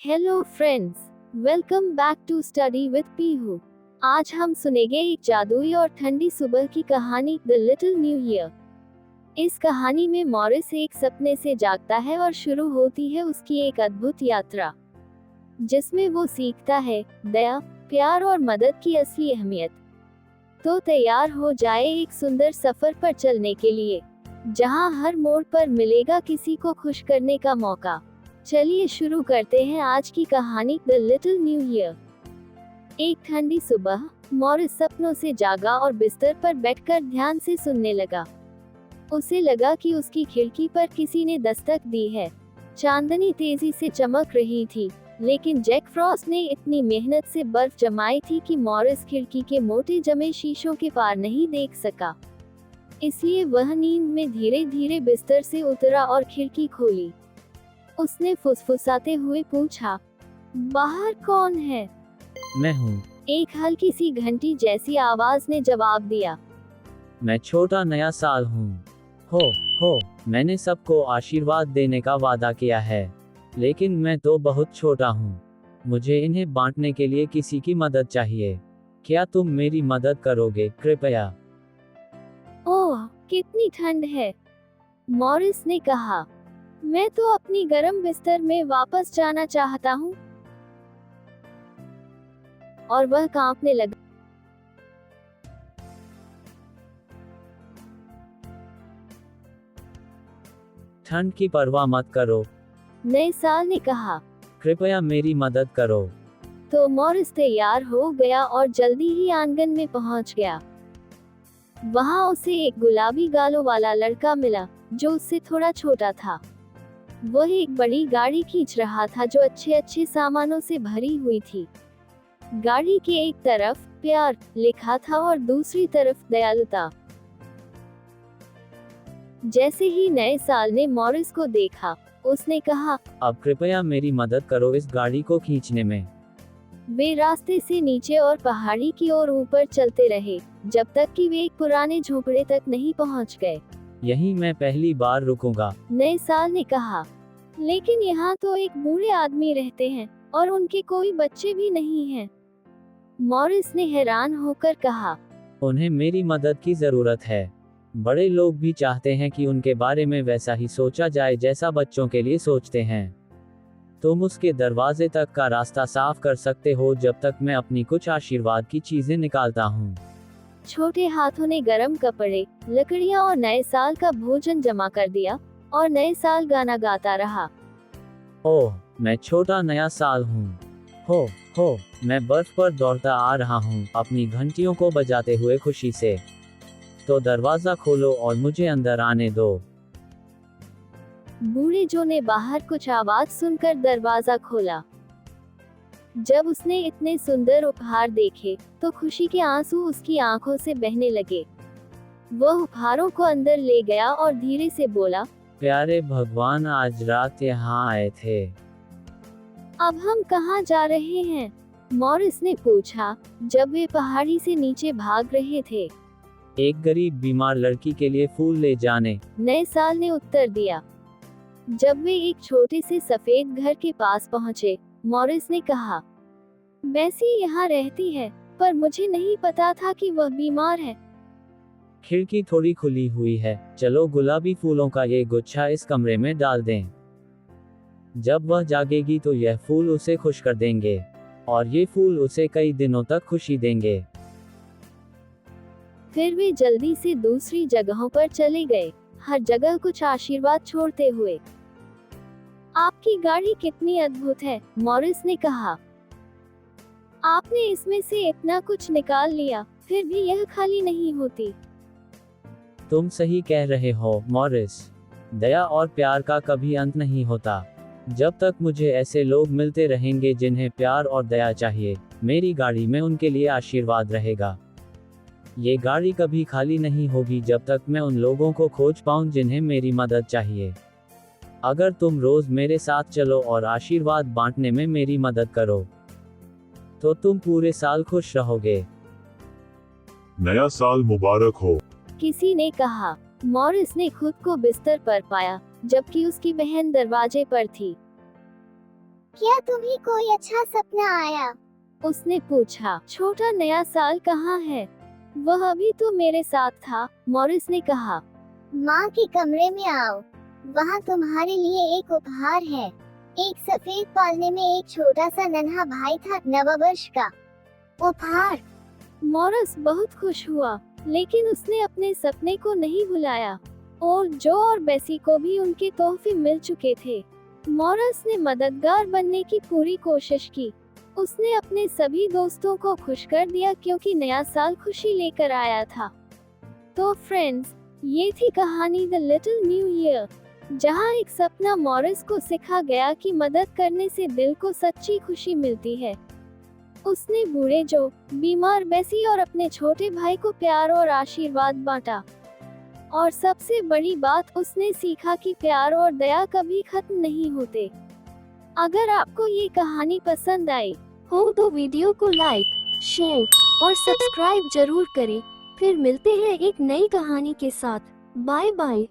Hello friends, welcome back to study with Pihu. आज हम सुनेंगे एक जादुई और ठंडी सुबह की कहानी, द लिटिल न्यू ईयर। इस कहानी में मॉरिस एक सपने से जागता है और शुरू होती है उसकी एक अद्भुत यात्रा, जिसमें वो सीखता है दया, प्यार और मदद की असली अहमियत। तो तैयार हो जाए एक सुंदर सफर पर चलने के लिए, जहां हर मोड़ पर मिलेगा किसी को खुश करने का मौका। चलिए शुरू करते हैं आज की कहानी, द लिटिल न्यू ईयर। एक ठंडी सुबह मॉरिस सपनों से जागा और बिस्तर पर बैठकर ध्यान से सुनने लगा। उसे लगा कि उसकी खिड़की पर किसी ने दस्तक दी है। चांदनी तेजी से चमक रही थी, लेकिन जैक फ्रॉस्ट ने इतनी मेहनत से बर्फ जमाई थी कि मॉरिस खिड़की के मोटे जमे शीशों के पार नहीं देख सका। इसलिए वह नींद में धीरे धीरे बिस्तर से उतरा और खिड़की खोली। उसने फुसफुसाते हुए पूछा, बाहर कौन है? मैं हूँ। एक हल्की सी घंटी जैसी आवाज ने जवाब दिया। मैं छोटा नया साल हूँ। हो, मैंने सबको आशीर्वाद देने का वादा किया है, लेकिन मैं तो बहुत छोटा हूँ। मुझे इन्हें बांटने के लिए किसी की मदद चाहिए। क्या तुम मेरी मदद करोगे कृपया? ओह, कितनी ठंड है, मॉरिस ने कहा। मैं तो अपनी गर्म बिस्तर में वापस जाना चाहता हूँ। और वह कांपने लगा। ठंड की परवाह मत करो, नए साल ने कहा। कृपया मेरी मदद करो। तो मॉरिस तैयार हो गया और जल्दी ही आंगन में पहुंच गया। वहां उसे एक गुलाबी गालों वाला लड़का मिला, जो उससे थोड़ा छोटा था। वह एक बड़ी गाड़ी खींच रहा था जो अच्छे अच्छे सामानों से भरी हुई थी। गाड़ी के एक तरफ प्यार लिखा था और दूसरी तरफ दयालुता। जैसे ही नए साल ने मॉरिस को देखा, उसने कहा, अब कृपया मेरी मदद करो इस गाड़ी को खींचने में। वे रास्ते से नीचे और पहाड़ी की ओर ऊपर चलते रहे, जब तक कि वे एक पुराने झोपड़े तक नहीं पहुंच गए। यहीं मैं पहली बार रुकूंगा, नए साल ने कहा। लेकिन यहाँ तो एक बूढ़े आदमी रहते हैं और उनके कोई बच्चे भी नहीं हैं। मॉरिस ने हैरान होकर कहा, उन्हें मेरी मदद की जरूरत है। बड़े लोग भी चाहते हैं कि उनके बारे में वैसा ही सोचा जाए जैसा बच्चों के लिए सोचते हैं। तुम उसके दरवाजे तक का रास्ता साफ कर सकते हो जब तक मैं अपनी कुछ आशीर्वाद की चीजें निकालता हूँ। छोटे हाथों ने गरम कपड़े, लकड़ियाँ और नए साल का भोजन जमा कर दिया, और नए साल गाना गाता रहा। ओह, मैं छोटा नया साल हूँ। हो, मैं बर्फ पर दौड़ता आ रहा हूँ, अपनी घंटियों को बजाते हुए खुशी से। तो दरवाजा खोलो और मुझे अंदर आने दो। बूढ़े जो ने बाहर कुछ आवाज सुनकर दरवाजा खोला। जब उसने इतने सुंदर उपहार देखे, तो खुशी के आंसू उसकी आंखों से बहने लगे। वह उपहारों को अंदर ले गया और धीरे से बोला, प्यारे भगवान, आज रात यहाँ आए थे। अब हम कहाँ जा रहे हैं? मॉरिस ने पूछा, जब वे पहाड़ी से नीचे भाग रहे थे। एक गरीब बीमार लड़की के लिए फूल ले जाने, नए साल ने उत्तर दिया। जब वे एक छोटे से सफेद घर के पास पहुंचे, मॉरिस ने कहा, मैसी यहाँ रहती है, पर मुझे नहीं पता था कि वह बीमार है। खिड़की थोड़ी खुली हुई है, चलो गुलाबी फूलों का ये गुच्छा इस कमरे में डाल दें। जब वह जागेगी तो यह फूल उसे खुश कर देंगे, और ये फूल उसे कई दिनों तक खुशी देंगे। फिर वे जल्दी से दूसरी जगहों पर चले गए, हर जगह कुछ आशीर्वाद छोड़ते हुए। आपकी गाड़ी कितनी अद्भुत है, मॉरिस ने कहा। आपने इसमें से इतना कुछ निकाल लिया, फिर भी यह खाली नहीं होती। तुम सही कह रहे हो मॉरिस, दया और प्यार का कभी अंत नहीं होता। जब तक मुझे ऐसे लोग मिलते रहेंगे जिन्हें प्यार और दया चाहिए, मेरी गाड़ी में उनके लिए आशीर्वाद रहेगा। ये गाड़ी कभी खाली नहीं होगी जब तक मैं उन लोगों को खोज पाऊं जिन्हें मेरी मदद चाहिए। अगर तुम रोज मेरे साथ चलो और आशीर्वाद बांटने में मेरी मदद करो, तो तुम पूरे साल खुश रहोगे। नया साल मुबारक हो, किसी ने कहा। मॉरिस ने खुद को बिस्तर पर पाया, जबकि उसकी बहन दरवाजे पर थी। क्या तुम्हें कोई अच्छा सपना आया? उसने पूछा। छोटा नया साल कहाँ है? वह अभी तो मेरे साथ था, मॉरिस ने कहा। माँ के कमरे में आओ, वहाँ तुम्हारे लिए एक उपहार है। एक सफेद पालने में एक छोटा सा नन्हा भाई था, नववर्ष का उपहार। मॉरिस बहुत खुश हुआ, लेकिन उसने अपने सपने को नहीं भुलाया और जो और बेसी को भी उनके तोहफे मिल चुके थे। मॉरिस ने मददगार बनने की पूरी कोशिश की। उसने अपने सभी दोस्तों को खुश कर दिया क्योंकि नया साल खुशी लेकर आया था। तो फ्रेंड्स, ये थी कहानी द लिटिल न्यू ईयर, जहाँ एक सपना मॉरिस को सिखा गया कि मदद करने से दिल को सच्ची खुशी मिलती है। उसने बूढ़े जो, बीमार बेसी और अपने छोटे भाई को प्यार और आशीर्वाद बांटा। और सबसे बड़ी बात, उसने सीखा कि प्यार और दया कभी खत्म नहीं होते। अगर आपको ये कहानी पसंद आई हो तो वीडियो को लाइक, शेयर और सब्सक्राइब जरूर करें। फिर मिलते हैं एक नई कहानी के साथ। Bye bye.